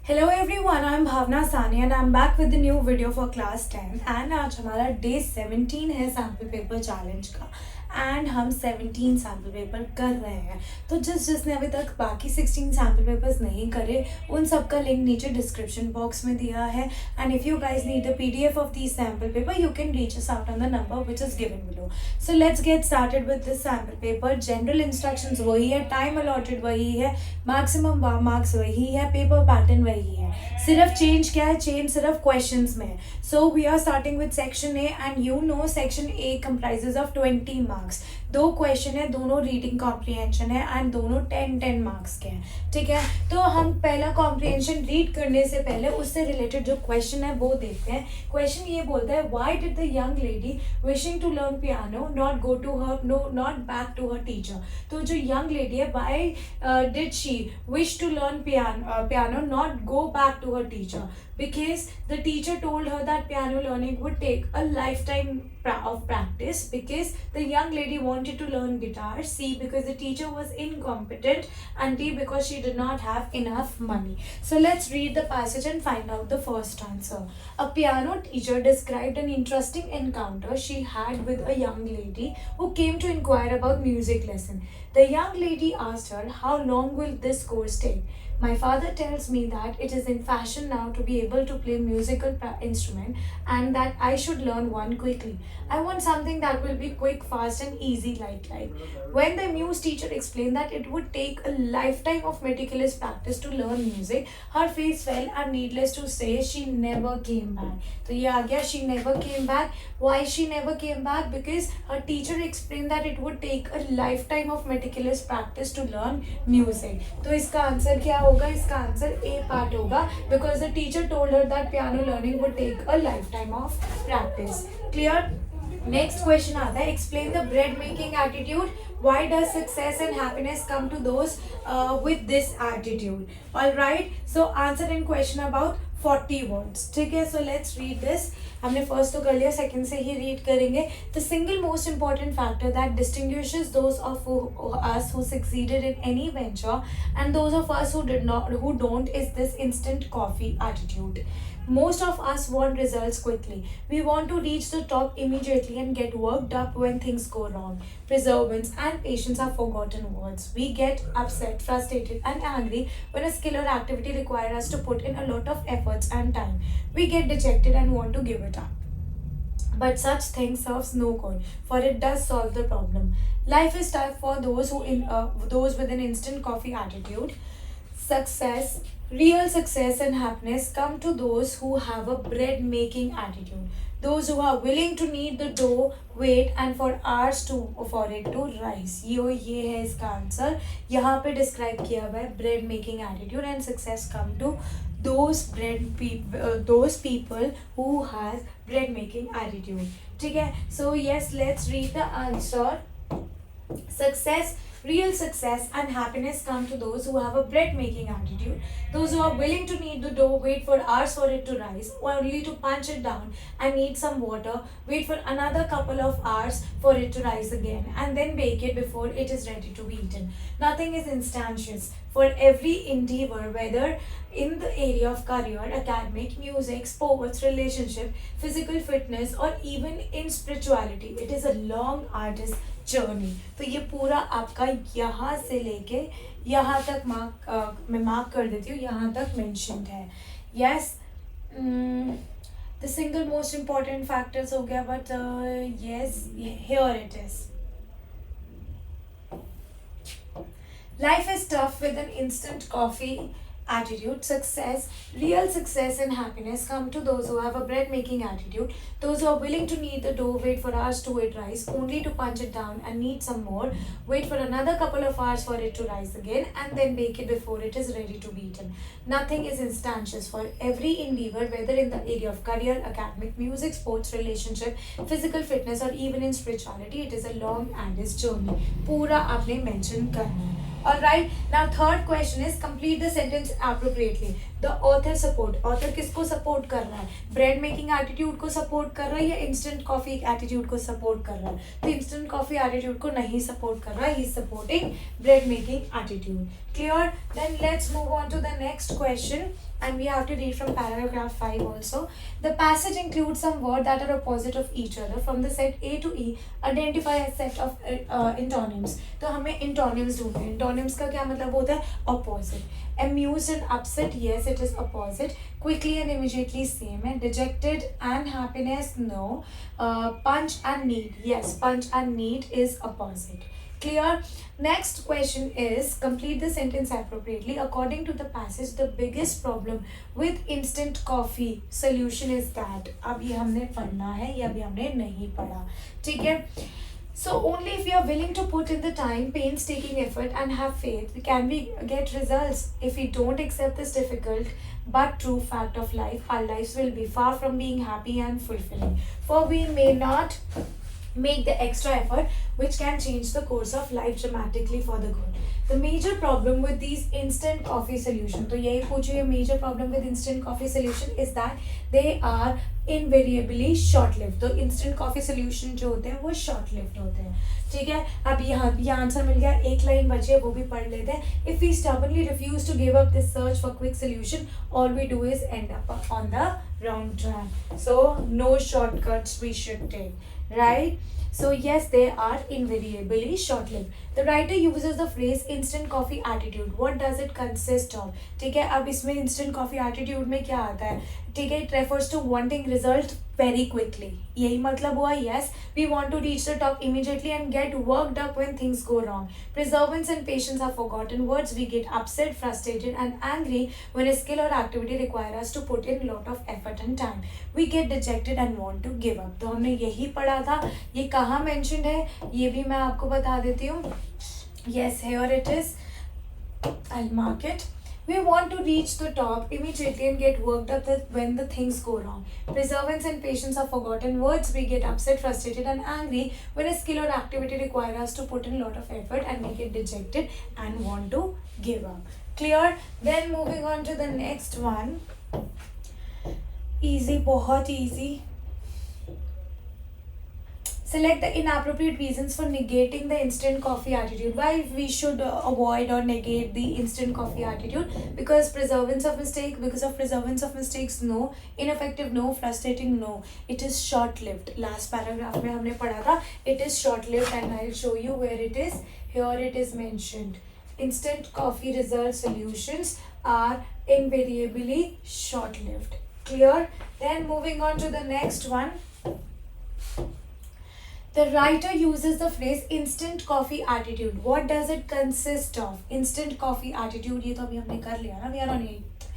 Hello everyone, I'm Bhawna Sahni and I'm back with the new video for class 10 and आज हमारा day 17 है sample paper challenge का and हम 17 sample paper कर रहे हैं। तो जिसने अभी तक बाकी 16 सैम्पल पेपर्स नहीं करे उन सब का लिंक नीचे डिस्क्रिप्शन बॉक्स में दिया है and if you guys need the PDF of this sample paper you can reach us out on the number which is given below. So let's get started with this sample paper. General instructions वही है, time allotted वही है, maximum marks वही है, paper pattern वही है, सिर्फ change क्या है, चेंज सिर्फ क्वेश्चंस में। So we are starting with section A and you know section A comprises of 20 marks. दो क्वेश्चन है, दोनों रीडिंग कॉम्प्रिहेंशन है एंड दोनों 10-10 मार्क्स के हैं। ठीक है, तो हम पहला कॉम्प्रिहेंशन रीड करने से पहले उससे रिलेटेड जो क्वेश्चन है वो देखते हैं। क्वेश्चन ये बोलता है, why did the young lady wishing to learn piano not go to her not back to her teacher. तो जो यंग लेडी है, why did she wish to learn piano not go back to her teacher? Because the teacher told her that piano learning would take a lifetime of practice. Because the young lady wanted to learn guitar. C, because the teacher was incompetent. And D, because she did not have enough money. So let's read the passage and find out the first answer. A piano teacher described an interesting encounter she had with a young lady who came to inquire about music lesson. The young lady asked her, how long will this course take? My father tells me that it is in fashion now to be able to play musical instrument and that I should learn one quickly. I want something that will be quick, fast and easy like. When the music teacher explained that it would take a lifetime of meticulous practice to learn music, her face fell and needless to say, she never came back. So ये आ गया, she never came back. Why she never came back? Because her teacher explained that it would take a lifetime of meticulous practice to learn music. तो इसका answer क्या होगा? इसका answer A part होगा, because the teacher told her that piano learning would take a life time of practice. Clear? Next question आता है, explain the bread making attitude. Why does success and happiness come to those with this attitude? All right, so answer in question about 40 words. ठीक है, so let's read this. हमने first तो कर लिया, second से ही read करेंगे. The single most important factor that distinguishes those of us who succeeded in any venture and those of us who don't is this instant coffee attitude. Most of us want results quickly. We want to reach the top immediately and get worked up when things go wrong. Perseverance and patience are forgotten words. We get upset, frustrated and angry when a skill or activity requires us to put in a lot of efforts and time. We get dejected and want to give it up. But such thing serves no good, for it does solve the problem. Life is tough for those with an instant coffee attitude. Real success and happiness come to those who have a bread making attitude. Those who are willing to knead the dough, wait and for hours for it to rise. ये है इसका answer. यहाँ पे describe किया हुआ है bread making attitude and success come to those people who has bread making attitude. ठीक है, so yes, let's read the answer. Real success and happiness come to those who have a bread making attitude. Those who are willing to knead the dough, wait for hours for it to rise, only to punch it down and need some water, wait for another couple of hours for it to rise again, and then bake it before it is ready to be eaten. Nothing is instantaneous. For every endeavor, whether in the area of career, academic, music, sports, relationship, physical fitness, or even in spirituality, it is a long, arduous journey. तो ये पूरा आपका यहाँ से लेके यहाँ तक मैं मार्क कर देती हूँ, यहाँ तक मेंशन्ड है. Yes, the single most important factors हो गया, but yes, here it is. Life is tough with an instant coffee attitude. Real success and happiness come to those who have a bread making attitude. Those who are willing to knead the dough, wait for hours to it rise, only to punch it down and knead some more, wait for another couple of hours for it to rise again, and then bake it before it is ready to be eaten. Nothing is instantaneous. For every endeavor, whether in the area of career, academic, music, sports, relationship, physical fitness, or even in spirituality, it is a long and arduous journey. पूरा आपने mention करना है. Alright, now third question is complete the sentence appropriately. The author support, author किसको support कर रहा है? Bread making attitude को support कर रहा है या इंस्टेंट कॉफी एटीट्यूड को सपोर्ट कर रहा है? तो इंस्टेंट कॉफी एटीट्यूड को नहीं सपोर्ट कर रहा है, he is supporting bread making attitude. Clear? Then let's move on to the next question, and we have to read from paragraph 5 also. The passage includes some words that are opposite of each other. From the set A to E, identify a set of antonyms. तो हमें antonyms ढूंढने हैं. Antonyms का क्या मतलब होता है? Opposite. Amused and upset, yes, it is opposite. Quickly and immediately, same है. Dejected and happiness, no. Punch and need, yes, punch and need is opposite. Clear? Next question is, complete the sentence appropriately. According to the passage, the biggest problem with instant coffee solution is that. अब ये हमने पढ़ना है, ये अभी हमने नहीं पढ़ा, ठीक है? So only if we are willing to put in the time, painstaking effort and have faith, can we get results. If we don't accept this difficult but true fact of life, our lives will be far from being happy and fulfilling. For we may not make the extra effort which can change the course of life dramatically for the good. The major problem with these instant coffee solution, तो यही पूछिए, major problem with instant coffee solution is that they are invariably short lived. तो instant coffee solution जो होते हैं वो short lived होते हैं, ठीक है? अब यहाँ ये आंसर मिल गया, एक लाइन बची है वो भी पढ़ लेते हैं. If we stubbornly refuse to give up this search for quick solution, all we do is end up on the wrong track. So no shortcuts we should take, right? So yes, they are invariably short-lived. The writer uses the phrase instant coffee attitude. What does it consist of? ठीक है, अब इसमें instant coffee attitude में क्या आता है? ठीक है, it refers to wanting result very quickly. यही मतलब हुआ. Yes, we want to reach the top immediately and get worked up when things go wrong. Perseverance and patience are forgotten words. We get upset, frustrated and angry when a skill or activity require us to put in lot of effort and time. We get dejected and want to give up. तो हमने यही पढ़ा था. ये कहाँ mentioned है ये भी मैं आपको बता देती हूँ. Yes, here it is. I'll mark it. We want to reach the top immediately and get worked up when the things go wrong. Perseverance and patience are forgotten words. We get upset, frustrated and angry when a skill or activity require us to put in a lot of effort and we get dejected and want to give up. Clear? Then moving on to the next one. Easy, बहुत easy. Select the inappropriate reasons for negating the instant coffee attitude. Why we should avoid or negate the instant coffee attitude? Because perseverance of mistake, because of perseverance of mistakes, no. Ineffective, no. Frustrating, no. It is short-lived. Last paragraph में हमने पढ़ा था. It is short-lived and I'll show you where it is. Here it is mentioned. Instant coffee result solutions are invariably short-lived. Clear? Then moving on to the next one. The writer uses the phrase instant coffee attitude. What does it consist of? Instant coffee attitude, ये तो अभी हमने कर लिया ना, we are on 8th.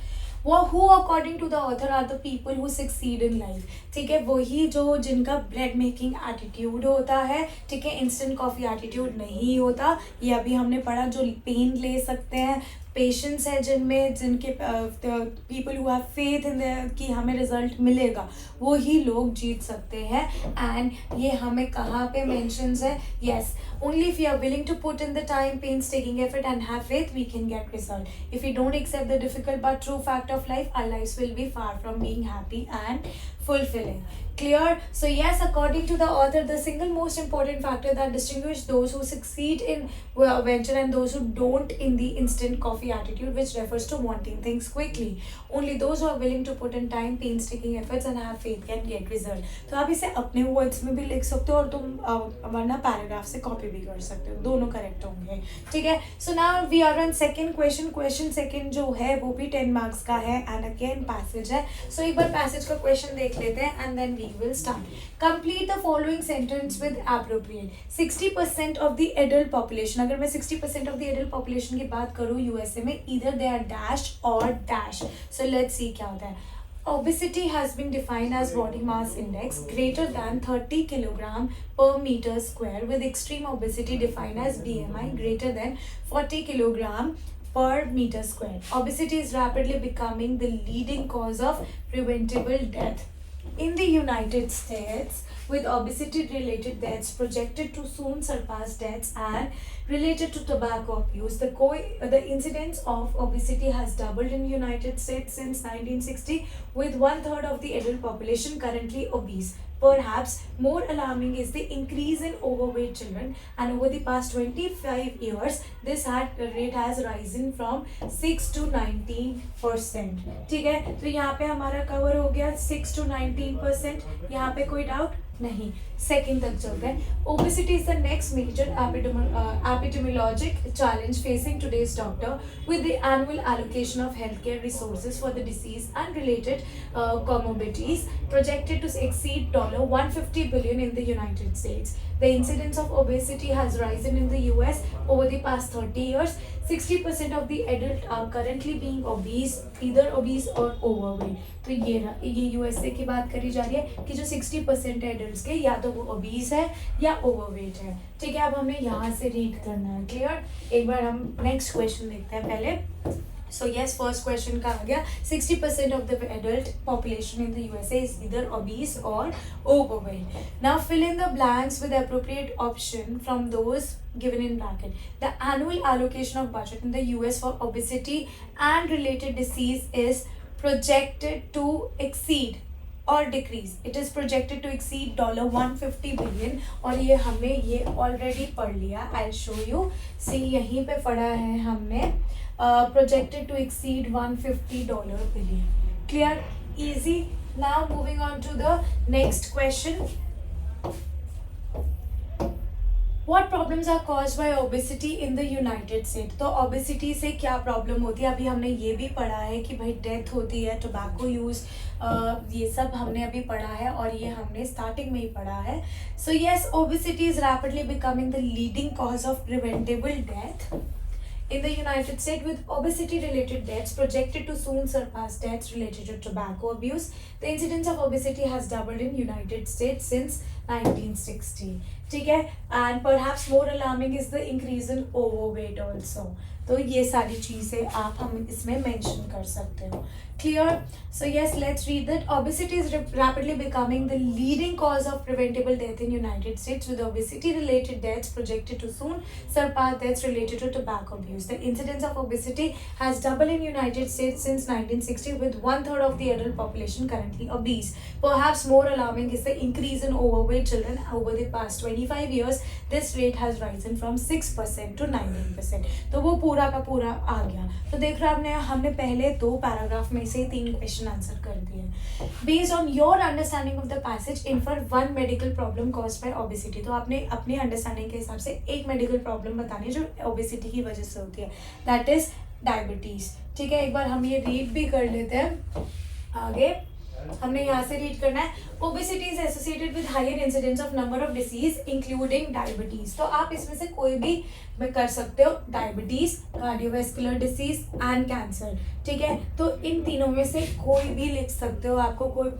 Who according to the author are the people who succeed in life. ठीक है, वही जो जिनका ब्रेड मेकिंग एटीट्यूड होता है, ठीक है, इंस्टेंट कॉफी एटीट्यूड नहीं होता. ये अभी हमने पढ़ा, जो पेन ले सकते हैं, पेशेंस है जिनमें, जिनके people who have faith in कि हमें रिजल्ट मिलेगा, वो ही लोग जीत सकते हैं. एंड ये हमें कहाँ पे मेंशंस है? Yes, only if you are willing to put in the time, painstaking effort and have faith, we can get result. If we don't accept the difficult but true fact of life, our lives will be far from being happy and fulfilling. Clear? So yes, according to the author, the single most important factor that distinguishes those who succeed in venture and those who don't in the instant coffee attitude, which refers to wanting things quickly. Only those who are willing to put in time, painstaking efforts and have faith can get result. तो आप इसे अपने words में भी लिख सकते हो और तुम वरना पैराग्राफ से कॉपी भी कर सकते हो, दोनों करेक्ट होंगे. ठीक है, so now we are on second question. Question second जो है वो भी 10 मार्क्स का है एंड अगेन पैसेज है. सो एक बार पैसेज का क्वेश्चन देख लेते हैं and then we will start. Complete the following sentence with appropriate. 60% of the adult population, अगर मैं 60% of the adult population की बात करूँ USA में, either they are dash or dash. So let's see क्या होता है. Obesity has been defined as body mass index greater than 30 kg per meter square, with extreme obesity defined as BMI greater than 40 kg per meter square. Obesity is rapidly becoming the leading cause of preventable death. In the United States, with obesity related deaths projected to soon surpass deaths and related to tobacco abuse, the incidence of obesity has doubled in United States since 1960, with one third of the adult population currently obese. Perhaps more alarming is the increase in overweight children, and over the past 25 years, this rate has risen from 6 to 19%. ठीक है, तो यहाँ पे हमारा cover हो गया 6 to 19%. यहाँ पे कोई डाउट नहीं. सेकेंड तक चलते हैं. Obesity is the next major epidemiologic challenge facing today's doctor, with the annual allocation of healthcare resources for the disease and related comorbidities projected to exceed $150 billion in the United States. The incidence of obesity has risen in the US over the past 30 years. 60% of the adults are currently being obese, either obese or overweight. तो ये USA की बात करी जा रही है कि जो 60% एडल्ट्स के या तो वो obese है या overweight है. ठीक है, अब हमें यहाँ से रीड करना है. क्लियर? एक बार हम नेक्स्ट क्वेश्चन देखते हैं पहले. So yes, first question का आ गया 60% of the adult population in the USA is either obese or overweight. Now fill in the blanks with the appropriate option from those given in bracket. The annual allocation of budget in the US for obesity and related disease is projected to exceed or decrease. It is projected to exceed $150 billion. और ये हमने ये already पढ़ लिया. I'll show you. See यहीं पे पढ़ा है हमने. Projected to exceed $150 billion. Clear? Easy. Now moving on to the next question. What problems are caused by obesity in the United States? तो obesity से क्या प्रॉब्लम होती है? अभी हमने ये भी पढ़ा है कि भाई डेथ होती है, टोबैको यूज़, ये सब हमने अभी पढ़ा है और ये हमने स्टार्टिंग में ही पढ़ा है. So yes, obesity is rapidly becoming the leading cause of preventable death in the United States, with obesity-related deaths projected to soon surpass deaths related to tobacco abuse. The incidence of obesity has doubled in United States since 1960. ठीक है, and perhaps more alarming is the increase in overweight also. तो ये सारी चीज़ें आप हम इसमें mention कर सकते हो. Clear? So yes, let's read that. Obesity is rapidly becoming the leading cause of preventable death in United States, with obesity-related deaths projected to soon surpass deaths related to tobacco abuse. The incidence of obesity has doubled in United States since 1960, with one third of the adult population currently obese. Perhaps more alarming is the increase in overweight children over the past 25 years. This rate has risen from 6% to 19%. तो वो पूरा का पूरा आ गया. तो देख रहे हैं हमने पहले दो पैराग्राफ में से 3 क्वेश्चन आंसर कर दिए. Based on your understanding of the passage infer one medical problem caused by obesity. तो आपने अपनी अंडरस्टैंडिंग के हिसाब से एक मेडिकल प्रॉब्लम बतानी है जो ओबेसिटी की वजह से होती है. That is diabetes. ठीक है, एक बार हम ये रीड भी कर लेते हैं. आगे हमने यहाँ से रीड करना है. Obesity is associated with higher incidence of number of disease including diabetes. तो आप इसमें से कोई भी कर सकते हो. Diabetes, cardiovascular disease and cancer. ठीक है, तो इन तीनों में से कोई भी लिख सकते हो, आपको कोई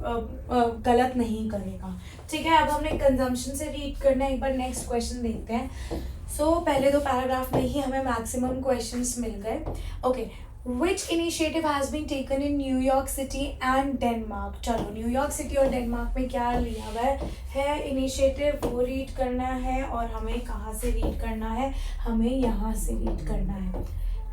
गलत नहीं करेगा. ठीक है, अब हमने कंजम्पशन से रीड करना है. एक बार नेक्स्ट क्वेश्चन देखते हैं. सो पहले दो पैराग्राफ में ही हमें मैक्सिमम क्वेश्चंस मिल गए. Okay, Which initiative has been taken in New York City and Denmark? चलो न्यूयॉर्क सिटी और डेनमार्क में क्या लिया हुआ है इनिशिएटिव, वो रीड करना है. और हमें कहाँ से रीड करना है? हमें यहाँ से रीड करना है.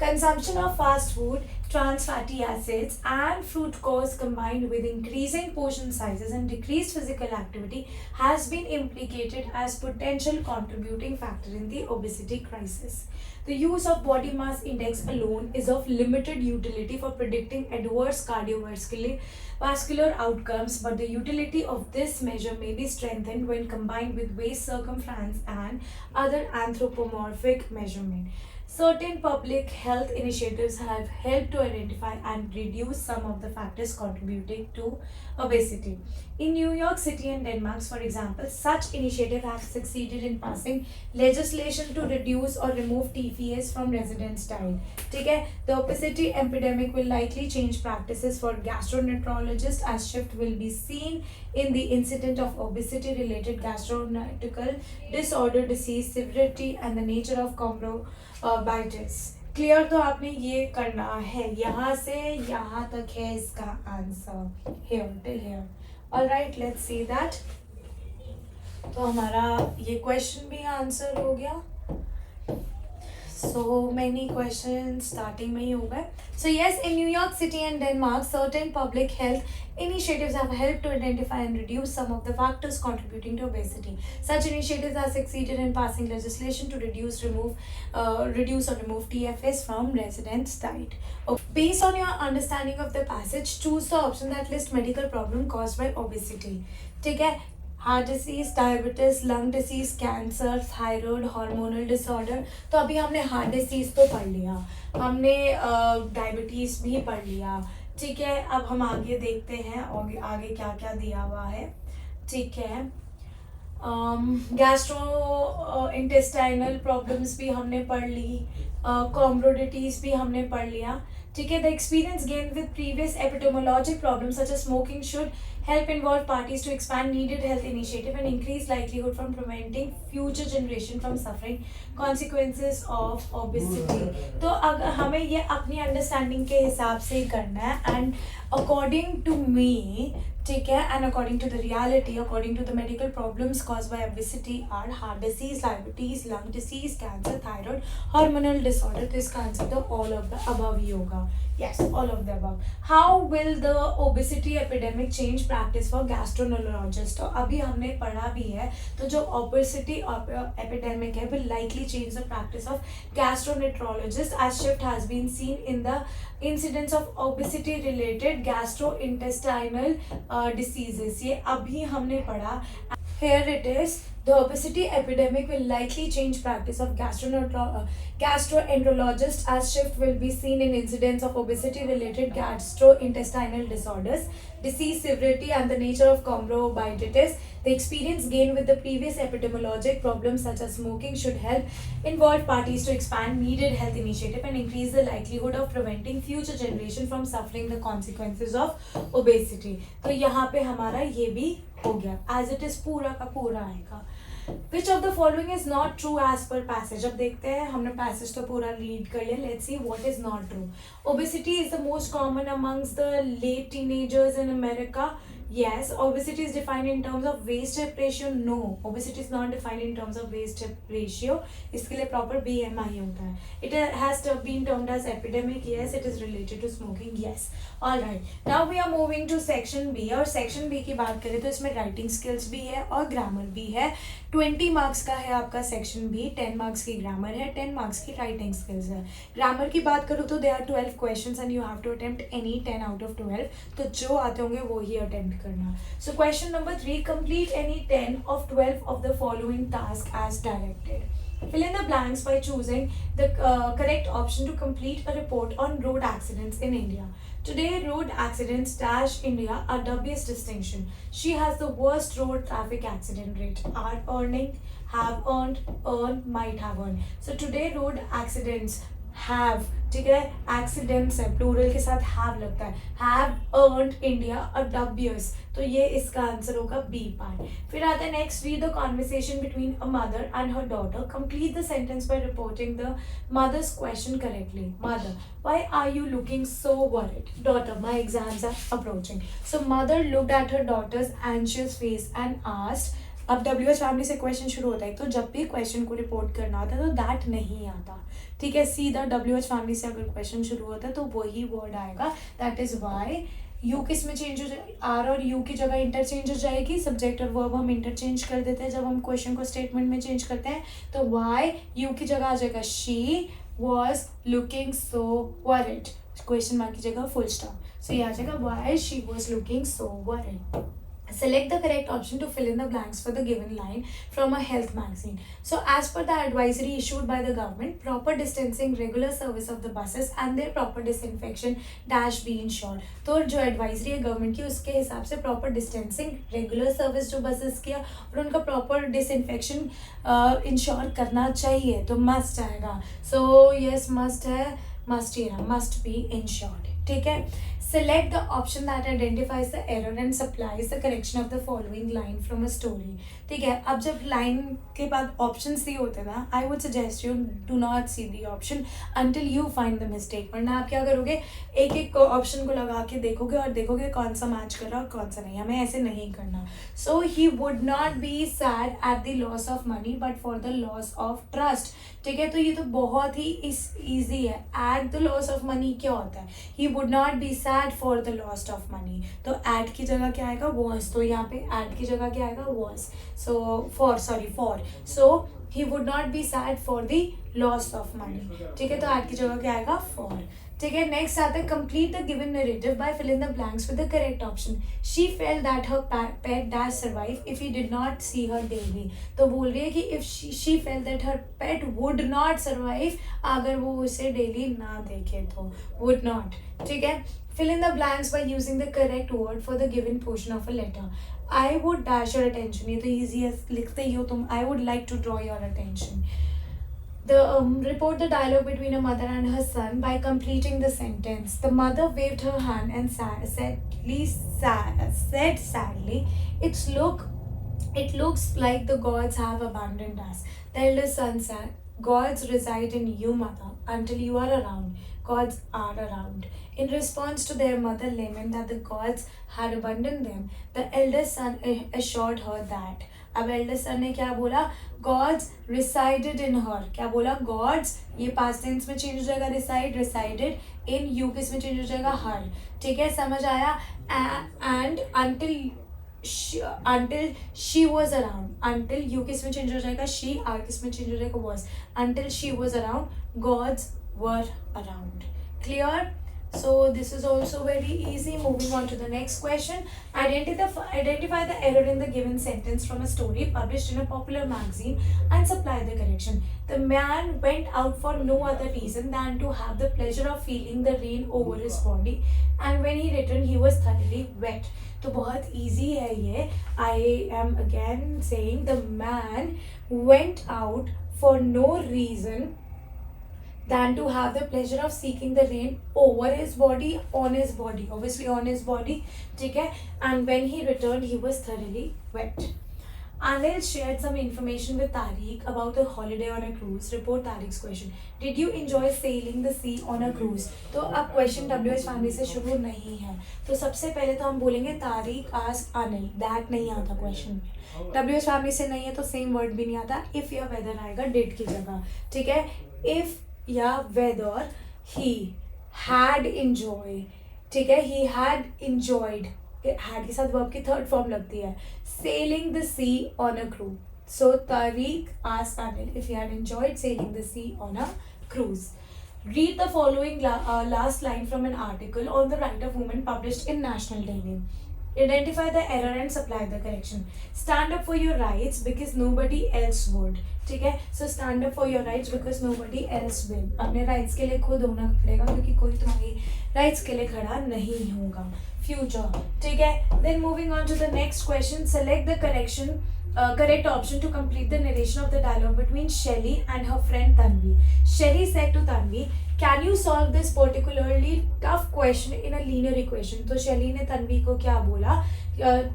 Consumption of fast food, trans fatty acids and fructose combined with increasing portion sizes and decreased physical activity has been implicated as potential contributing factor in the obesity crisis. The use of body mass index alone is of limited utility for predicting adverse cardiovascular outcomes, but the utility of this measure may be strengthened when combined with waist circumference and other anthropomorphic measurement. Certain public health initiatives have helped to identify and reduce some of the factors contributing to obesity. In New York City and Denmark, for example, such initiatives have succeeded in passing legislation to reduce or remove TFAs from residents' diet. ठीक है, the obesity epidemic will likely change practices for gastroenterologists, as shift will be seen in the incidence of obesity-related gastrointestinal disorder, disease severity, and the nature of comorbidities. Clear? तो आपने ये करना है. यहाँ से यहाँ तक है इसका answer. Hair till here. Alright, let's see that. तो हमारा ये क्वेश्चन भी आंसर हो गया। So many questions starting में ही हो गए. So yes, in New York City and Denmark, certain public health initiatives have helped to identify and reduce some of the factors contributing to obesity. Such initiatives have succeeded in passing legislation to reduce or remove TFS from residents' diet. Okay. Based on your understanding of the passage, choose the option that lists medical problem caused by obesity. ठीक है, heart disease, diabetes, lung disease, cancer, thyroid, hormonal disorder. तो अभी हमने heart disease तो पढ़ लिया, हमने diabetes भी पढ़ लिया, ठीक है। अब हम आगे देखते हैं और आगे क्या क्या दिया हुआ है, ठीक है। गैस्ट्रो इंटेस्टाइनल प्रॉब्लम्स भी हमने पढ़ ली, कॉम्ब्रोडिटीज भी हमने पढ़ लिया, ठीक है। The experience gain with previous epidemiologic problems such as smoking should help involved parties to expand needed health initiative and increase likelihood from preventing future generation from suffering consequences of obesity. तो अगर हमें ये अपनी understanding के हिसाब से करना है एंड अकॉर्डिंग टू मी, ठीक है, and according to the reality, according to the medical problems caused by obesity are heart disease, diabetes, lung disease, cancer, thyroid, hormonal disorder. तो इसका आंसर तो ऑल ऑफ द अबव ही होगा। Yes, all of the above. How will the obesity epidemic change practice for gastroenterologists? तो अभी हमने पढ़ा भी है, तो जो obesity epidemic है will likely change the practice of gastroenterologists as shift has been seen in the incidence of obesity related gastrointestinal diseases. ये अभी हमने पढ़ा। Here it is. The obesity epidemic will likely change practice of gastroenterologists as shift will be seen in incidence of obesity-related gastrointestinal disorders, disease severity and the nature of comorbidities. The experience gained with the previous epidemiologic problems such as smoking should help involved parties to expand needed health initiative and increase the likelihood of preventing future generation from suffering the consequences of obesity. तो यहाँ पे हमारा ये भी हो गया, as it is पूरा का पूरा आएगा। Which of the following is not true as per passage? अब देखते हैं, हमने passage तो पूरा read कर लिया, let's see what is not true. Obesity is the most common amongst the late teenagers in America. Yes. Obesity is defined in terms of waist hip ratio. No, obesity is not defined in terms of waist hip ratio. इसके लिए proper BMI होता है. It has been termed as epidemic. Yes, it is related to smoking. Yes. All right. Now we are moving to section B. और section B की बात करें तो इसमें writing skills भी है और grammar भी है। 20 मार्क्स का है आपका सेक्शन बी, 10 मार्क्स की ग्रामर है, 10 मार्क्स की राइटिंग स्किल्स है। ग्रामर की बात करूँ तो they are 12 questions and you have to attempt any 10 out of 12, तो जो आते होंगे वो ही अटेम्प्ट करना। So question number 3, complete any 10 of 12 of the following task as directed. Fill in the blanks by choosing the correct option to complete a report on road accidents in India. Today, road accidents dash India a dubious distinction. She has the worst road traffic accident rate. Are earning, have earned, earn, might have earned. So today, road accidents have, ठीक है, accidents है, plural के साथ have लगता है, have earned India a dubious, तो ये इसका आंसर होगा B पार्ट। फिर आता है next, read the conversation between a mother and her daughter. Complete the sentence by reporting the mother's question correctly. Mother, why are you looking so worried? Daughter, my exams are approaching. So mother looked at her daughter's anxious face and asked. अब WH family से question शुरू होता है, तो जब भी question को report करना होता है तो दैट नहीं आता, ठीक है। सीधा WH फैमिली से अगर क्वेश्चन शुरू होता है तो वही वर्ड आएगा। दैट इज वाई यू किस में चेंज हो जाए, आर और यू की जगह इंटरचेंज हो जाएगी। सब्जेक्ट और वर्ब हम इंटरचेंज कर देते हैं जब हम क्वेश्चन को स्टेटमेंट में चेंज करते हैं, तो वाई यू की जगह आ जाएगा she was looking so worried, question mark की जगह फुल स्टॉप। सो ये आ जाएगा why she was looking so worried. Select the correct option to fill in the blanks for the given line from a health magazine. So as per the advisory issued by the government, proper distancing, regular service of the buses and their proper disinfection dash be ensured. तो जो advisory है government की उसके हिसाब से proper distancing, regular service जो buses की और उनका proper disinfection ensure करना चाहिए, तो must आएगा। So yes must है, must ही है, must be ensured, ठीक है। Select the option that identifies the error and supplies the correction of the following line from a story. ठीक है, अब जब लाइन के बाद ऑप्शंस दिए होते हैं ना, I would suggest you do not see the option until you find the mistake. वरना आप क्या करोगे, एक एक ऑप्शन को लगा के देखोगे और देखोगे कौन सा मैच कर रहा है और कौन सा नहीं. हमें ऐसे नहीं करना. So he would not be sad at the loss of money but for the loss of trust. ठीक है, तो ये तो बहुत ही ईजी है. At the loss of money क्या होता है, he would not be sad for the loss of money. तो एट की जगह क्या आएगा, वॉज. तो यहाँ पे एट की जगह क्या आएगा, was. So for, so he would not be sad for the loss of money. ठीक है, तो एट की जगह क्या आएगा, फॉर. ठीक है, नेक्स्ट आता है complete the given narrative by fill in the blanks with the correct option. She felt that her pet dash survive if he did not see her daily. तो बोल रही है कि if she felt that her pet would not survive, अगर वो उसे daily ना देखे तो वुड नॉट. ठीक है, fill in the blanks by using the correct word for the given portion of a letter. I would dash your attention. ये तो easy है, लिखते ही हो तुम. I would like to draw your attention. Report the dialogue between a mother and her son by completing the sentence. The mother waved her hand and said sadly, it looks like the gods have abandoned us. The elder son said, gods reside in you, mother. Until you are around, gods are around. In response to their mother lament that the gods had abandoned them, the elder son assured her that. अब elder son ने क्या बोला, God's resided इन हर. क्या बोला, God's, ये past tense में change हो जाएगा, रिसाइडेड इन यू किस में चेंज हो जाएगा, हर. ठीक है, समझ आया. And until she was around, until you किस में चेंज हो जाएगा, शी. आर किस में चेंज हो जाएगा, was. Until she was around, gods were around. Clear? So this is also very easy. Moving on to the next question. Identify the error in the given sentence from a story published in a popular magazine and supply the correction. The man went out for no other reason than to have the pleasure of feeling the rain over his body, and when he returned he was thoroughly wet. तो बहुत easy है ये. I am again saying the man went out for no reason than to have the pleasure of seeking the rain over his body, on his body, obviously on his body. ठीक है, and when he returned he was thoroughly wet. Anil shared some information with Tariq about a holiday on a cruise. Report Tariq's question. Did you enjoy sailing the sea on a cruise? तो अब question WH family से शुरू नहीं है, तो सबसे पहले तो हम बोलेंगे तारिक आस्क अनिल. दैट नहीं आता क्वेश्चन में. WH फैमिली से नहीं है तो सेम वर्ड भी नहीं आता. इफ या वेदर आएगा डिड की जगह. ठीक है, इफ या वेदर ही हैड इंजॉय. ठीक है, ही हैड इंजॉयड, हैड के साथ वर्ब की थर्ड फॉर्म लगती है. Sailing the sea on a cruise. So Tariq asked Anil if he had enjoyed sailing the sea on a cruise. Read the following last line from an article on the right of women published in National Daily. Identify the error and supply the correction. Stand up for your rights because nobody else would. ठीक है, so stand up for your rights because nobody else will. अपने rights के लिए खुद होना पड़ेगा क्योंकि कोई तुम्हारी rights के लिए खड़ा नहीं होगा. Future. ठीक है, then moving on to the next question. Select the correct option to complete the narration of the dialogue between Shelley and her friend Tanvi. Shelley said to Tanvi, can you solve this particularly tough question in a linear equation? तो Shelley ने तन्वी को क्या बोला,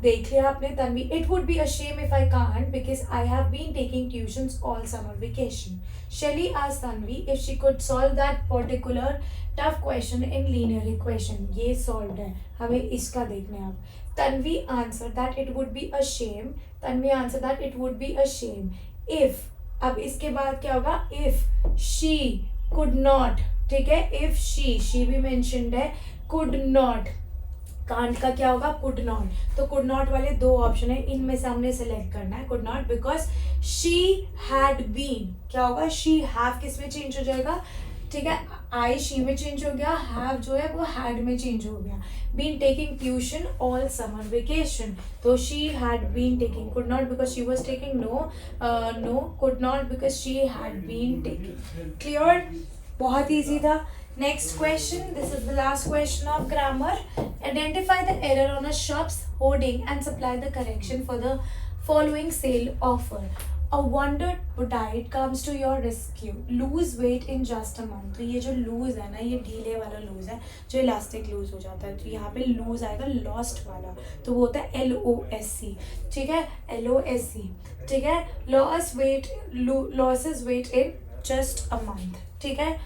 देख लिया आपने Tanvi. It would be a shame if I can't because I have been taking tuitions all summer vacation. Shelley asked Tanvi if she could solve that particular tough question in linear equation. ये solved है, हमें इसका देखना है अब. Tanvi answered that it would be a shame. Tanvi answered that it would be a shame if. अब इसके बाद क्या होगा, if she could not. ठीक है, if she भी mentioned है, could not. कांट का क्या होगा, could not. तो could not वाले दो ऑप्शन है, इनमें से हमने सेलेक्ट करना है could not because she had been. क्या होगा, she have किस में चेंज हो जाएगा. ठीक है, आई शी में चेंज हो गया, हैव जो है वो हैड में चेंज हो गया. Been taking tuition all summer vacation. तो she had been taking. Could not because she was taking. No could not because she had been taking. Clear? बहुत ईजी था. Next question, this is the last question of grammar. Identify the error on a shops hoarding and supply the correction for the following sale offer. A wonder diet comes to your rescue. Lose weight in just a month. तो ये जो loose है ना, ये ढीले वाला loose है, जो इलास्टिक लूज हो जाता है, तो यहाँ पे लूज आएगा लॉस्ट वाला, तो वो होता है LOSC. ठीक है, LOSC. ठीक है, loses weight in just a month. ठीक है,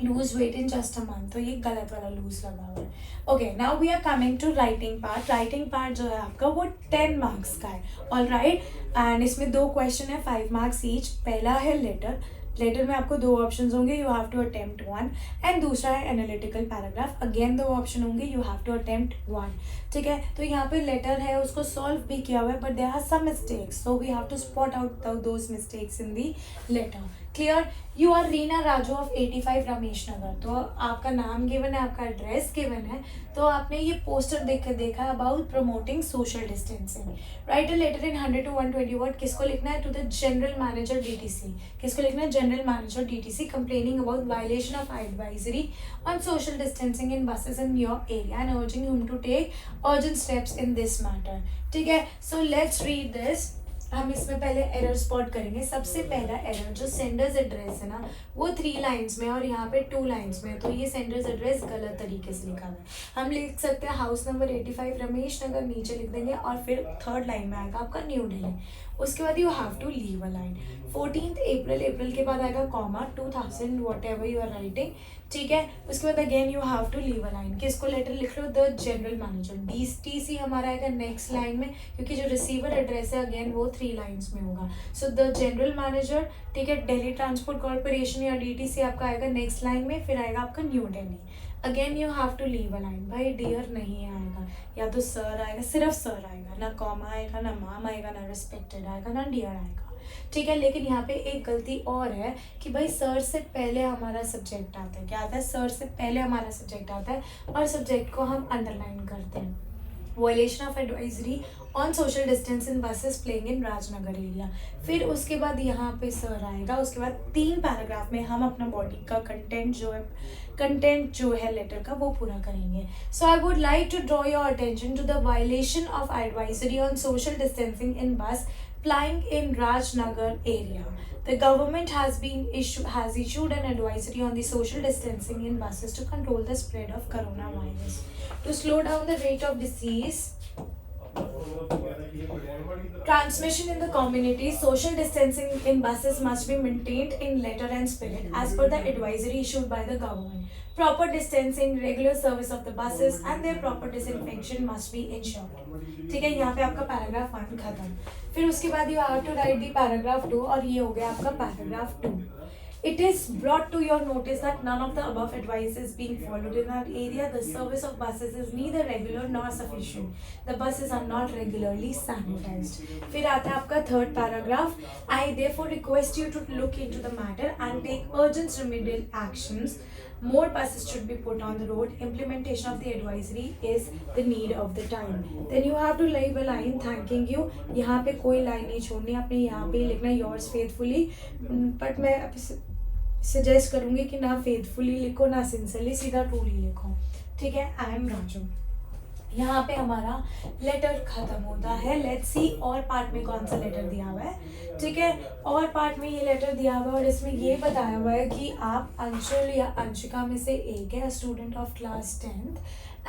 lose weight in just a month, तो ये गलत वाला लूज लगा हुआ है. Okay, now we are coming to writing part. Writing part जो है आपका वो 10 मार्क्स का है. ऑल राइट, एंड इसमें 2 क्वेश्चन है, 5 मार्क्स ईच. पहला है लेटर. लेटर में आपको 2 ऑप्शंस होंगे, you have to attempt 1. And दूसरा है एनालिटिकल पैराग्राफ, अगेन 2 ऑप्शन होंगे, यू हैव टू अटेम्प्ट 1. ठीक है, तो यहाँ पे लेटर है, उसको सॉल्व भी किया हुआ है, but there are some mistakes, so we have to spot out those mistakes in the letter. Clear. You are Reena Raju of 85 Ramesh Nagar. तो आपका नाम गिवन है, आपका एड्रेस गिवन है, तो आपने ये पोस्टर देख कर देखा about promoting social distancing. Write a letter in 100 to 120 word. किसको लिखना है? To the general manager DTC. किसको लिखना है? General manager DTC, complaining about violation of advisory on social distancing in buses in your area and urging him to take urgent steps in this matter. ठीक है, so let's read this. हम इसमें पहले error spot करेंगे. सबसे पहला error जो sender's address है ना, वो 3 लाइन्स में और यहाँ पे 2 लाइन्स में, तो ये सेंडर्स एड्रेस गलत तरीके से लिखा है. हम लिख सकते हैं हाउस नंबर 85 रमेश नगर, नीचे लिख देंगे, और फिर 3rd लाइन में आएगा आपका न्यू दिल्ली. उसके बाद you have to leave a line. 14th April के बाद आएगा comma, 2000 whatever you are writing. ठीक है, उसके बाद again you have to leave a line. किसको लेटर लिख रहे हो? The general manager. DTC हमारा आएगा नेक्स्ट लाइन में, क्योंकि जो रिसीवर एड्रेस है अगेन वो 3 लाइन्स में होगा. So the general manager. ठीक है, दिल्ली ट्रांसपोर्ट कॉर्पोरेशन या DTC आपका आएगा नेक्स्ट लाइन में, फिर आएगा आपका New Delhi. Again you have to leave a line. भाई डियर नहीं आएगा, या तो सर आएगा, सिर्फ सर आएगा, ना कॉमा आएगा, ना मैम आएगा, ना रिस्पेक्टेड आएगा, ना डियर आएगा. ठीक है, लेकिन यहाँ पे एक गलती और है कि भाई सर से पहले हमारा सब्जेक्ट आता है. क्या आता है? सर से पहले हमारा सब्जेक्ट आता है, और सब्जेक्ट को हम अंडरलाइन करते हैं. Violation of advisory on social distance in buses playing in Rajnagar area. फिर उसके बाद यहाँ पे सर आएगा. उसके बाद 3 पैराग्राफ में हम अपना बॉडी का कंटेंट जो है लेटर का, वो पूरा करेंगे. So I would like to draw your attention to the violation of advisory on social distancing in bus plying in Rajnagar area. The government has issued an advisory on the social distancing in buses to control the spread of coronavirus. To slow down the rate of disease transmission in the community, social distancing in buses must be maintained in letter and spirit as per the advisory issued by the government. Proper distancing, regular service of the buses and their proper disinfection must be ensured. ठीक है, यहाँ पे आपका paragraph 1 खत्म. फिर उसके बाद you have to write the paragraph 2, और ये हो गया आपका paragraph 2. It is brought to your notice that none of the above advice is being followed in that area. The service of buses is neither regular nor sufficient. The buses are not regularly sanitized. फिर आता है आपका 3rd paragraph. I therefore request you to look into the matter and take urgent remedial actions. More buses should be put on the road. Implementation of the advisory is the need of the time. Then you have to leave a line thanking you. यहाँ पे कोई line नहीं छोड़नी, आपने यहाँ पे लिखना yours faithfully. But मैं सजेस्ट करूँगी कि ना फेथफुली लिखो, ना सिंसियरली, सीधा ट्रूली लिखो. ठीक है, आई एम राजू. यहाँ पे हमारा लेटर खत्म होता है. लेट्स सी और पार्ट में कौन सा लेटर दिया हुआ है. ठीक है, और पार्ट में ये लेटर दिया हुआ है, और इसमें ये बताया हुआ है कि आप अंशुल या अंशिका में से एक है, student of class 10th,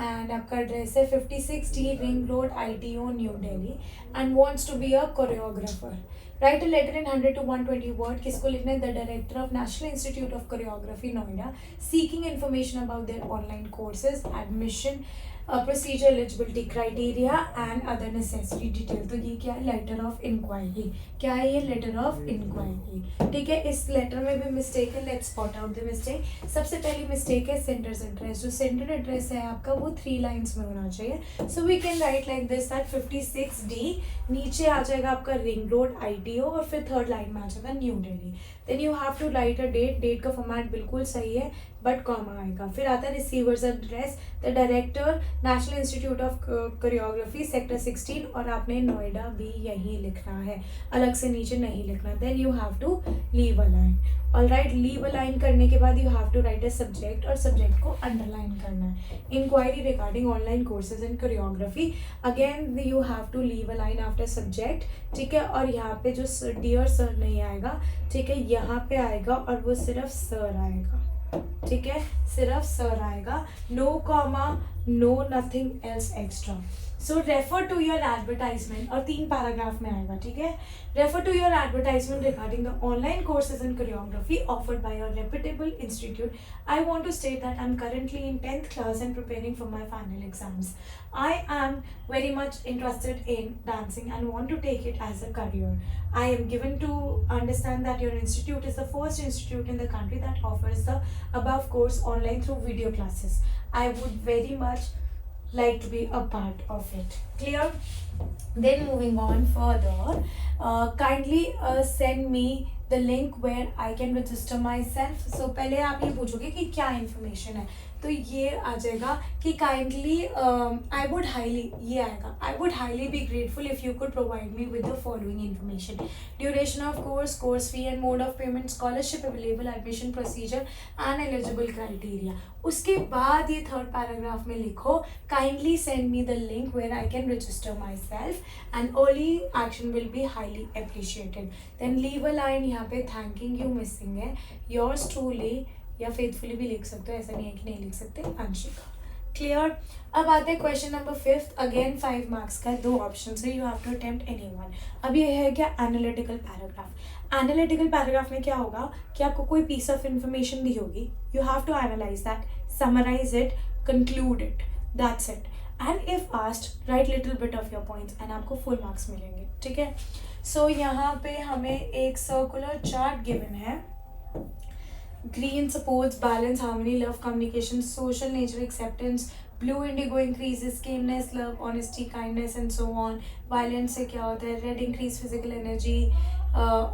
and आपका एड्रेस है 56D ring road ITO New Delhi, and wants to be a choreographer. Write a letter in 100 to 120 word. किसको लिखना है? The director of national institute of choreography Noida, seeking information about their online courses, admission procedure, eligibility criteria and other necessary detail. तो ये क्या है? Letter of inquiry. क्या है ये? Letter of inquiry. ठीक है, इस लेटर में भी मिस्टेक है. Let's spot out the mistake. सबसे पहली मिस्टेक है सेंडर्स एड्रेस. जो सेंडर एड्रेस है आपका वो 3 लाइन्स में होना चाहिए. So we can write like this that 56D, नीचे आ जाएगा आपका रिंग रोड ITO, और फिर 3rd लाइन में आ जाएगा New Delhi. Then you have to write a date. Date का फॉर्मेट बिल्कुल सही है, बट कॉमा आएगा. फिर आता है receiver's address, the director national institute of choreography sector 16, और आपने नोएडा भी यही लिखना है, अलग से नीचे नहीं लिखना. Then you have to leave a line. Alright, leave a line करने के बाद you have to write a subject, और सब्जेक्ट को अंडरलाइन करना है. Inquiry regarding online courses in choreography, again you have to leave a line after subject. ठीक है, और यहाँ पे जो डियर सर नहीं आएगा, ठीक है, यहाँ पे आएगा और वो सिर्फ सर आएगा. ठीक है, सिर्फ सर आएगा, no comma, no nothing else extra. So refer to your advertisement, और 3 पैराग्राफ में आएगा. ठीक है, refer to your advertisement regarding the online courses in choreography offered by your reputable institute. I want to state that I am currently in 10th class and preparing for my final exams. I am very much interested in dancing and want to take it as a career. I am given to understand that your institute is the first institute in the country that offers the above course online through video classes. I would very much like to be a part of it. Clear? Then moving on further, kindly send me the link where I can register myself. So पहले आप ये पूछोगे कि क्या information है, तो ये आ जाएगा कि काइंडली आई वुड हाईली, ये आएगा, I would highly be grateful if you could provide me with the following information: duration of course, course fee and mode of payment, scholarship available, admission procedure and eligible criteria. उसके बाद ये 3rd paragraph में लिखो, kindly send me the link where I can register myself and early action will be highly appreciated. Then leave a line, यहाँ पे thanking you missing है, yours truly, या faithfully भी लिख सकते हो, ऐसा नहीं है कि नहीं लिख सकते, अंशिका. क्लियर? अब आते हैं क्वेश्चन नंबर 5. अगेन 5 मार्क्स का 2 ऑप्शन है, you have to attempt any one. अब ये है क्या, एनालिटिकल पैराग्राफ. एनालिटिकल पैराग्राफ में क्या होगा कि आपको कोई पीस ऑफ इंफॉर्मेशन दी होगी, you have to analyze that, summarize it, conclude it, that's it. And if asked write little bit of your points and आपको फुल मार्क्स मिलेंगे. ठीक है, सो यहाँ पे हमें एक सर्कुलर चार्ट गिवन है. Green supports balance, harmony, love, communication, social nature, acceptance. Blue indigo increases calmness, love, honesty, kindness and so on. Violet से क्या होता है, red increase physical energy.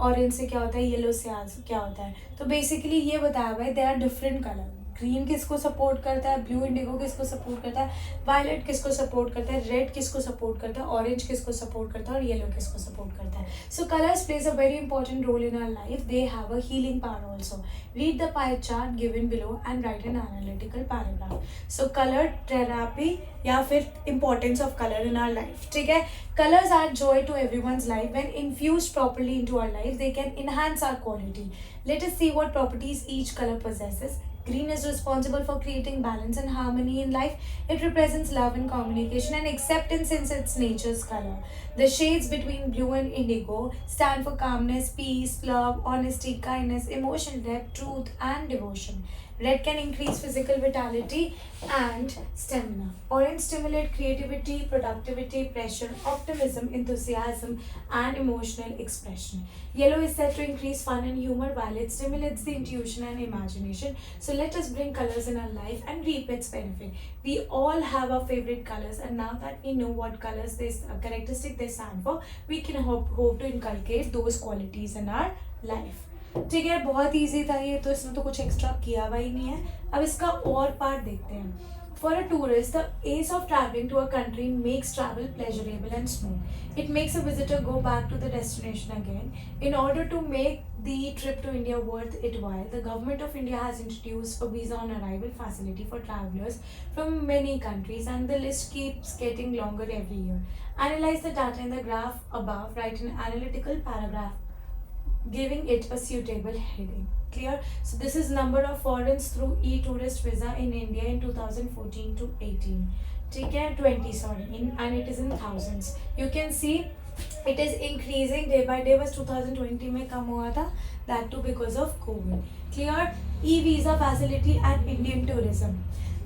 Orange से क्या होता है, yellow से क्या होता है. तो बेसिकली ये बताया हुआ है, there are different color. Green किसको सपोर्ट करता है, ब्लू इंडिगो किसको सपोर्ट करता है, वायलेट किसको सपोर्ट करता है, रेड किसको सपोर्ट करता है, ऑरेंज किसको सपोर्ट करता है, और येलो किसको सपोर्ट करता है. So colours plays a very important role in our life. They have a healing power also. Read the pie chart given below and write an analytical paragraph. So colour therapy या फिर importance of colour in our life. ठीक है, colours are joy to everyone's life. When infused properly into our life, they can enhance our quality. Let us see what properties each color possesses. Green is responsible for creating balance and harmony in life. It represents love and communication and acceptance in its nature's color. The shades between blue and indigo stand for calmness, peace, love, honesty, kindness, emotion, depth, truth, and devotion. Red can increase physical vitality and stamina. Orange stimulate creativity, productivity, pressure, optimism, enthusiasm, and emotional expression. Yellow is said to increase fun and humor, while it stimulates the intuition and imagination. So let us bring colors in our life and reap its benefit. We all have our favorite colors, and now that we know what colors this characteristic they stand for, we can hope to inculcate those qualities in our life. ठीक है, बहुत easy था ये, तो इसमें तो कुछ extra किया हुआ ही नहीं है. अब इसका और पार्ट देखते हैं. For a tourist, the ease of travelling to a country makes travel pleasurable and smooth. It makes a visitor go back to the destination again. In order to make the trip to India worth it while, the government of India has introduced a visa on arrival facility for travelers from many countries, and the list keeps getting longer every year. Analyze the data in the graph above, write an analytical paragraph giving it a suitable heading. Clear? So this is number of foreigners through e-tourist visa in India in 2014 to 18. ठीक है, 20 sorry, and it is in thousands. You can see it is increasing day by day. बस 2020 में कम हुआ था, that too because of COVID. Clear? E-visa facility and Indian tourism.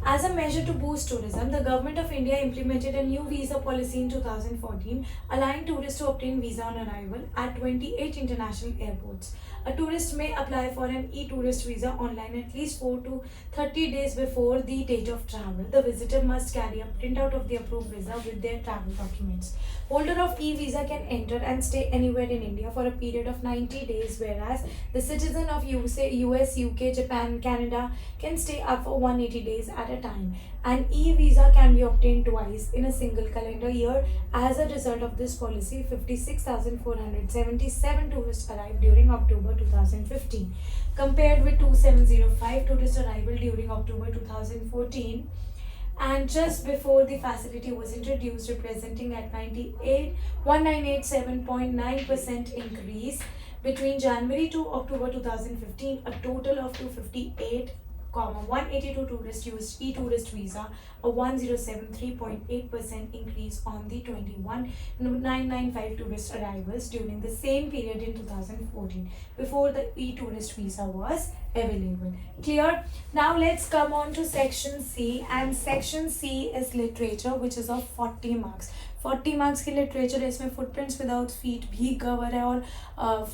As a measure to boost tourism, the Government of India implemented a new visa policy in 2014, allowing tourists to obtain visa on arrival at 28 international airports. A tourist may apply for an e-tourist visa online at least 4 to 30 days before the date of travel. The visitor must carry a printout of the approved visa with their travel documents. Holder of e-visa can enter and stay anywhere in India for a period of 90 days, whereas the citizen of US, UK, Japan, Canada can stay up for 180 days at a time. An e-visa can be obtained twice in a single calendar year. As a result of this policy, 56,477 tourists arrived during October 2015, compared with 2,705 tourist arrival during October 2014. And just before the facility was introduced, representing at 1987.9% increase between January to October 2015, a total of 258 182 tourists used e-tourist visa, a 1073.8% increase on the 21,995 tourist arrivals during the same period in 2014 before the e-tourist visa was available. Clear? Now let's come on to section C, and section C is literature, which is of 40 marks. 40 marks की literature है, इसमें footprints without feet भी cover है और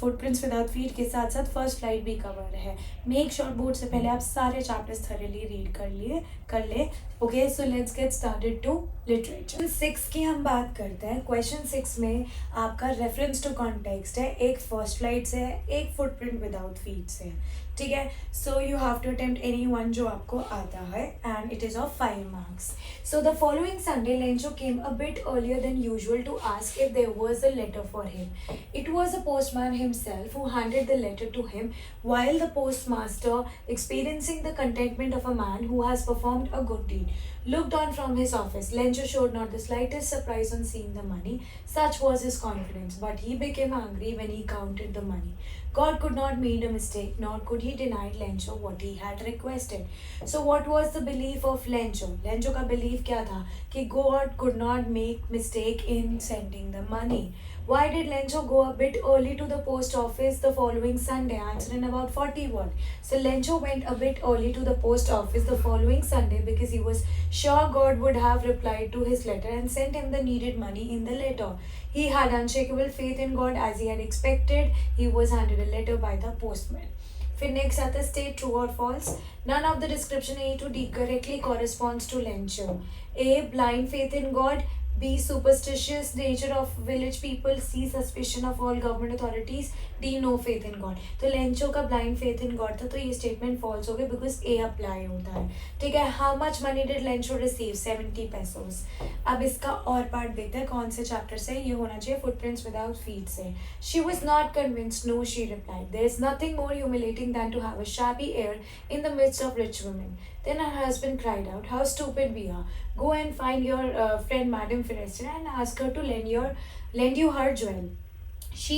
footprints without feet के साथ साथ first flight भी कवर है. मेक श्योर बोर्ड से पहले आप सारे चैप्टर्स थॉरली रीड कर ले. Okay, so let's get started to literature. 6 की हम बात करते हैं. क्वेश्चन 6 में आपका रेफरेंस टू कॉन्टेक्स्ट है, एक फर्स्ट फ्लाइट से है, एक फुटप्रिंट विदाउट फीट से है. ठीक है, so you have to attempt any one जो आपको आता है, and it is of 5 marks. So the following Sunday, Lencho came a bit earlier than usual to ask if there was a letter for him. It was the postman himself who handed the letter to him, while the postmaster, experiencing the contentment of a man who has performed a good deed, looked on from his office. Lencho showed not the slightest surprise on seeing the money. Such was his confidence, but he became angry when he counted the money. God could not make a mistake, nor could he deny Lencho what he had requested. So what was the belief of Lencho? Lencho का belief क्या था कि God could not make mistake in sending the money. Why did Lencho go a bit early to the post office the following Sunday? Answer in about 40 words. So Lencho went a bit early to the post office the following Sunday because he was sure God would have replied to his letter and sent him the needed money in the letter. He had unshakable faith in God as he had expected. He was handed a letter by the postman. फिर next आता है state true और false. None of the description A to D correctly corresponds to Lencho. A blind faith in God, B. Superstitious nature of village people. C. Suspicion of all government authorities. D. No faith in God. तो Lencho का blind faith in God था, तो ये statement false हो गया because A apply होता है. ठीक है, how much money did Lencho receive? 70 pesos. अब इसका और पार्ट देखते हैं कौन से चैप्टर से. ये होना चाहिए फुटप्रिंट्स विदाउट फीट से. She was not convinced. No, she replied. There is nothing more humiliating than to have a shabby heir in the midst of rich women. Then her husband cried out, "How stupid we are! Go and find your friend Madame Forrester and ask her to lend you her jewel." She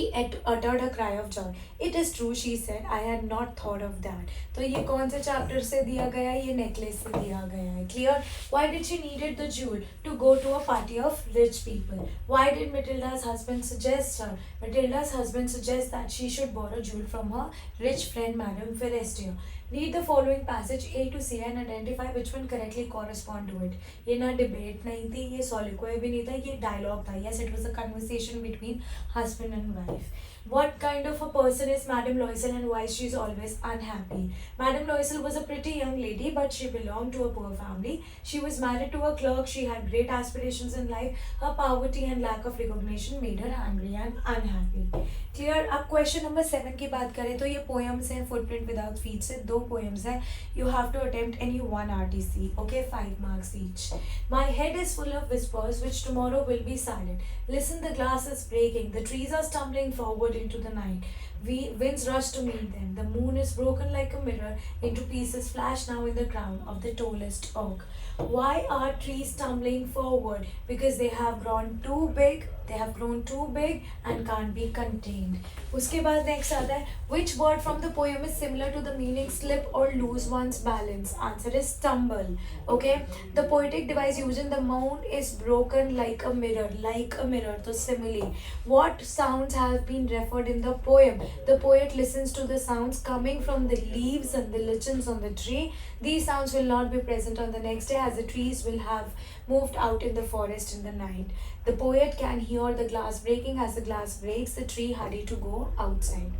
uttered a cry of joy. "It is true," she said. "I had not thought of that." तो ये कौन से chapter से दिया गया है? ये necklace से दिया गया है. Clear? Why did she needed the jewel? To go to a party of rich people. Why did Matilda's husband suggest her? Matilda's husband suggests that she should borrow jewel from her rich friend Madame Forrester. Read the following passage A to C and identify which one correctly correspond to it. ये ना debate नहीं थी, ये soliloquy भी नहीं था, ये dialogue था. Yes, it was a conversation between husband and wife. What kind of a person is Madame Loisel and why she is always unhappy? Madame Loisel was a pretty young lady, but she belonged to a poor family. She was married to a clerk. She had great aspirations in life. Her poverty and lack of recognition made her angry and unhappy. Clear? अब question number 7 की बात करें तो ये poems हैं footprint without feet से. 2 poems हैं. You have to attempt any one RTC. Okay, 5 marks each. My head is full of whispers which tomorrow will be silent. Listen, the glass is breaking. The trees are stumbling forward into the night. Winds rush to meet them. The moon is broken like a mirror into pieces, flash now in the crown of the tallest oak. Why are trees stumbling forward? Because they have grown too big. they have grown too big and can't be contained. उसके बाद next आता है, which word from the poem is similar to the meaning slip or lose one's balance? Answer is stumble. Okay, the poetic device used in the mound is broken like a mirror, तो simile. What sounds have been referred in the poem? The poet listens to the sounds coming from the leaves and the lichens on the tree. These sounds will not be present on the next day, as the trees will have moved out in the forest in the night. The poet can hear the glass breaking. As the glass breaks, the tree hurry to go outside.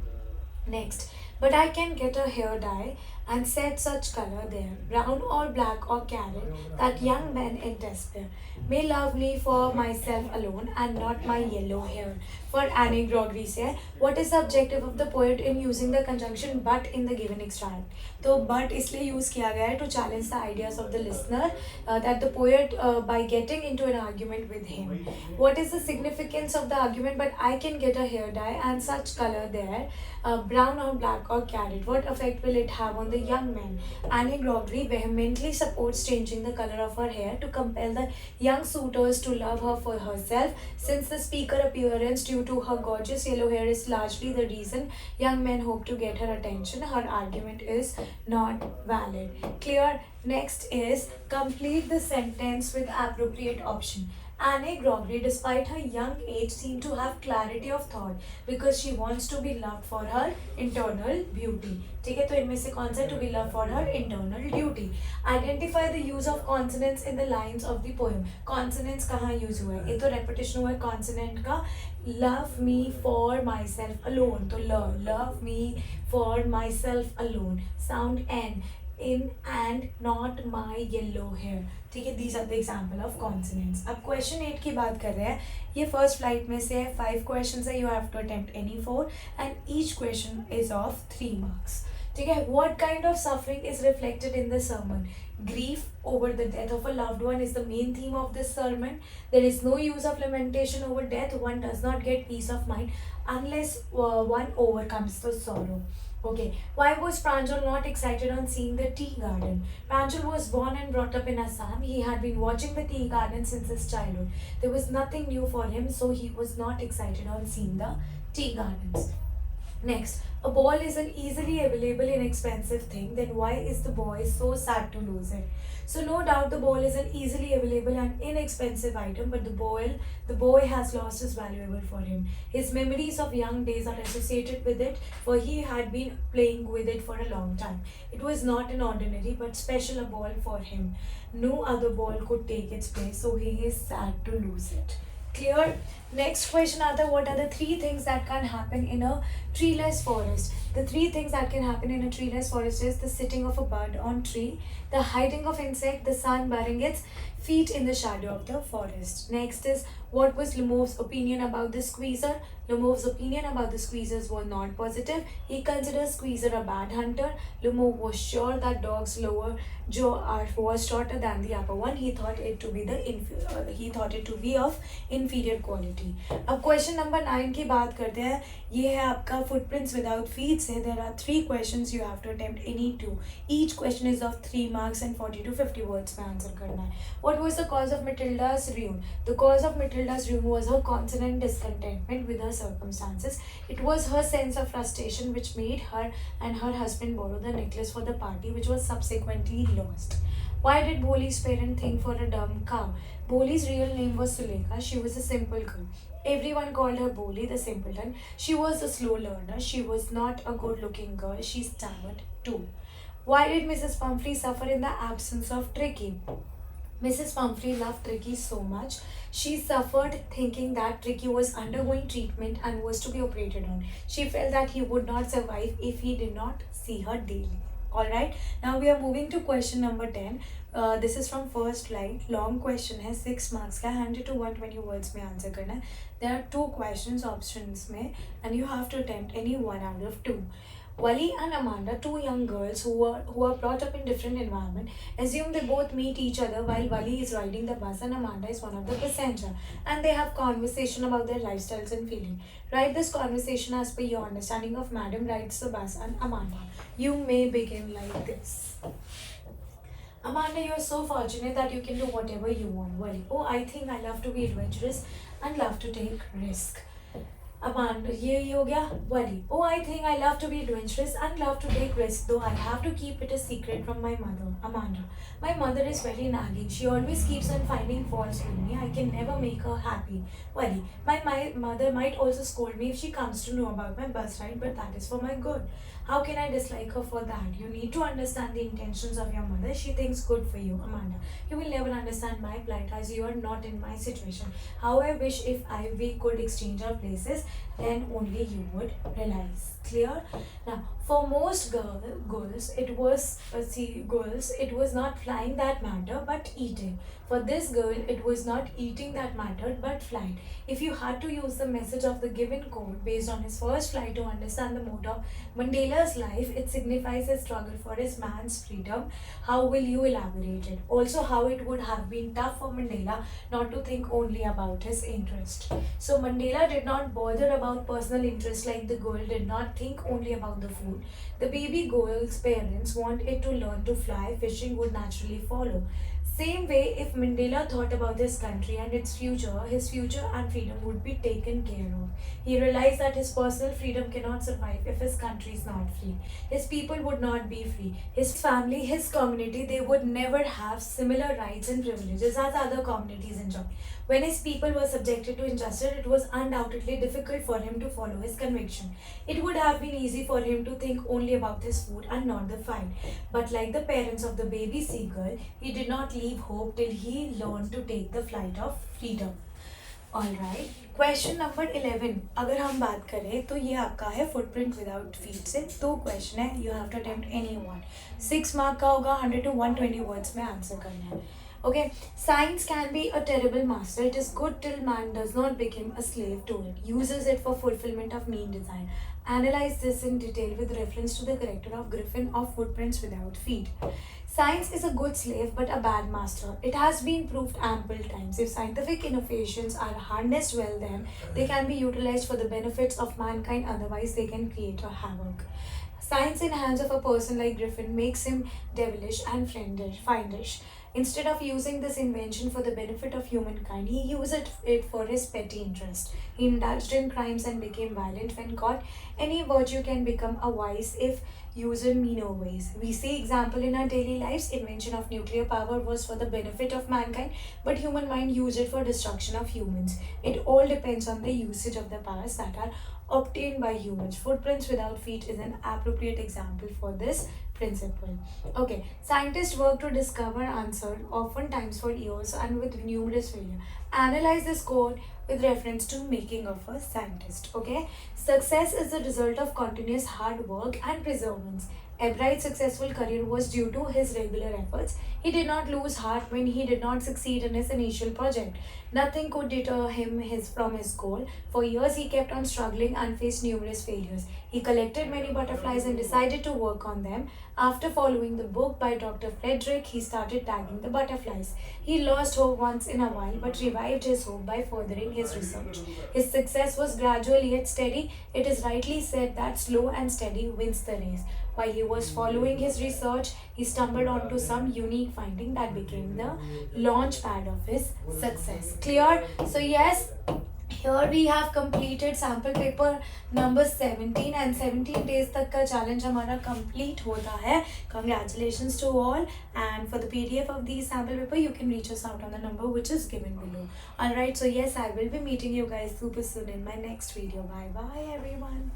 Next, but I can get a hair dye and set such color there, brown or black or carrot, that young men in despair may love me for myself alone and not my yellow hair. For Annie Gregory say, what is the objective of the poet in using the conjunction but in the given extract? तो but इसलिए use किया गया है to challenge the ideas of the listener, that the poet by getting into an argument with him. What is the significance of the argument? But I can get a hair dye and such color there, brown or black or carrot. What effect will it have on the young men? Annie Gregory vehemently supports changing the color of her hair to compel the young suitors to love her for herself. Since the speaker appearance due to her gorgeous yellow hair is largely the reason young men hope to get her attention, her argument is not valid. Clear? Next is complete the sentence with appropriate option. Annie Gregory, despite her young age, seemed to have clarity of thought because she wants to be loved for her internal beauty. ठीक है, तो इनमें से कौन सा to be loved for her internal beauty? Identify the use of consonants in the lines of the poem. Consonants कहाँ use हुआ है? ये तो repetition हुआ है consonant का. Love me for myself alone, तो love me for myself alone. Sound N. In and not my yellow hair. ठीक है, these are the example of consonants. अब question 8 की बात कर रहे हैं. ये first flight में से है, 5 questions है, you have to attempt any 4 and each question is of 3 marks. ठीक है, what kind of suffering is reflected in the sermon? Grief over the death of a loved one is the main theme of this sermon. There is no use of lamentation over death. One does not get peace of mind unless one overcomes the sorrow. Okay, why was Pranjal not excited on seeing the tea garden? Pranjal was born and brought up in Assam. He had been watching the tea garden since his childhood. There was nothing new for him, so he was not excited on seeing the tea gardens. Next, a ball is an easily available inexpensive thing. Then why is the boy so sad to lose it? So no doubt the ball is an easily available and inexpensive item, but the boy has lost his valuable for him. His memories of young days are associated with it, for he had been playing with it for a long time. It was not an ordinary but special a ball for him. No other ball could take its place, so he is sad to lose it. Clear? Next question आता है, what are the 3 things that can happen in a treeless forest? The 3 things that can happen in a treeless forest is the sitting of a bird on tree, the hiding of insect, the sun burying its feet in the shadow of the forest. Next is, what was Lemove's opinion about the squeezer? Lemove's opinion about the squeezers was not positive. He considered squeezer a bad hunter. Lemove was sure that dog's lower jaw was shorter than the upper one. He thought it to be of inferior quality. अब question number 9 की बात करते हैं. ये है आपका footprints without feet से. There are 3 questions, you have to attempt any 2. Each question is of 3 marks and 40 to 50 words में answer करना है. What was the cause of Matilda's ruin? The cause of Matilda's ruin was her constant discontentment with her circumstances. It was her sense of frustration which made her and her husband borrow the necklace for the party, which was subsequently lost. Why did Boli's parents think for a dumb cow? Boli's real name was Sulekha. She was a simple girl. Everyone called her Boli, the simpleton. She was a slow learner. She was not a good-looking girl. She stammered too. Why did Mrs. Pumphrey suffer in the absence of Tricky? Mrs. Pumphrey loved Tricky so much. She suffered thinking that Tricky was undergoing treatment and was to be operated on. She felt that he would not survive if he did not see her daily. Alright, now we are moving to question number 10. This is from first slide. Long question है, 6 marks का, 100 to 120 words में answer करना है. There are 2 questions options में and you have to attempt any one out of 2. Wally and Amanda, 2 young girls who are brought up in different environment, assume they both meet each other while Wally is riding the bus and Amanda is one of the passenger, and they have conversation about their lifestyles and feeling. Write this conversation as per your understanding of Madam rides the bus and Amanda. You may begin like this. Amanda, you're so fortunate that you can do whatever you want. Worry. Oh, I think I love to be adventurous and love to take risk. Amanda, ये हो गया worry. Oh, I think I love to be adventurous and love to take risks, though I have to keep it a secret from my mother. Amanda, my mother is very nagging. She always keeps on finding faults with me. I can never make her happy. Worry. My mother might also scold me if she comes to know about my bus ride, but that is for my good. How can I dislike her for that? You need to understand the intentions of your mother. She thinks good for you, Amanda. You will never understand my plight as you are not in my situation. How I wish if we could exchange our places, then only you would realize. Clear? Now, for most girls, it was not flying that mattered, but eating. For this girl, it was not eating that mattered, but flight. If you had to use the message of the given code based on his first flight to understand the mode of Mandela's life, it signifies his struggle for his man's freedom. How will you elaborate it? Also, how it would have been tough for Mandela not to think only about his interest. So Mandela did not bother about personal interest like the girl did not think only about the food. The baby girl's parents wanted to learn to fly, fishing would naturally follow. Same way, if Mandela thought about his country and its future, his future and freedom would be taken care of. He realized that his personal freedom cannot survive if his country is not free. His people would not be free. His family, his community, they would never have similar rights and privileges as other communities enjoy. When his people were subjected to injustice, it was undoubtedly difficult for him to follow his conviction. It would have been easy for him to think only about his food and not the fight. But like the parents of the baby seagull, he did not leave hope till he learned to take the flight of freedom. Alright, question number 11 अगर हम बात करें तो ये आपका है footprint without feet से. दो क्वेश्चन है, you have to attempt any one. 6 mark का होगा, 100 to 120 वर्ड्स में आंसर करना है. Okay, science can be a terrible master. It is good till man does not become a slave to it, uses it for fulfillment of mean desire. Analyze this in detail with reference to the character of Griffin of Footprints Without Feet. Science is a good slave but a bad master. It has been proved ample times. If scientific innovations are harnessed well, then they can be utilized for the benefits of mankind, otherwise, they can create a havoc. Science in hands of a person like Griffin makes him devilish and fiendish. Instead of using this invention for the benefit of humankind, he used it for his petty interest. He indulged in crimes and became violent when caught. Any virtue can become a vice if used in meaner ways. We see example in our daily lives. Invention of nuclear power was for the benefit of mankind, but human mind used it for destruction of humans. It all depends on the usage of the powers that are obtained by humans. Footprints without feet is an appropriate example for this principle. Okay, scientists work to discover answers, oftentimes for years and with numerous failures. Analyze this code with reference to making of a scientist. Okay, success is the result of continuous hard work and perseverance. Ebright's successful career was due to his regular efforts. He did not lose heart when he did not succeed in his initial project. Nothing could deter him from his goal. For years, he kept on struggling and faced numerous failures. He collected many butterflies and decided to work on them. After following the book by Dr. Frederick, he started tagging the butterflies. He lost hope once in a while but revived his hope by furthering his research. His success was gradual yet steady. It is rightly said that slow and steady wins the race. While he was following his research, he stumbled onto some unique finding that became the launch pad of his success. Clear? So yes, here we have completed sample paper number 17 and 17 days तक का challenge हमारा complete होता है. Congratulations to all, and for the PDF of the sample paper you can reach us out on the number which is given below. Alright, so yes, I will be meeting you guys super soon in my next video. Bye bye everyone.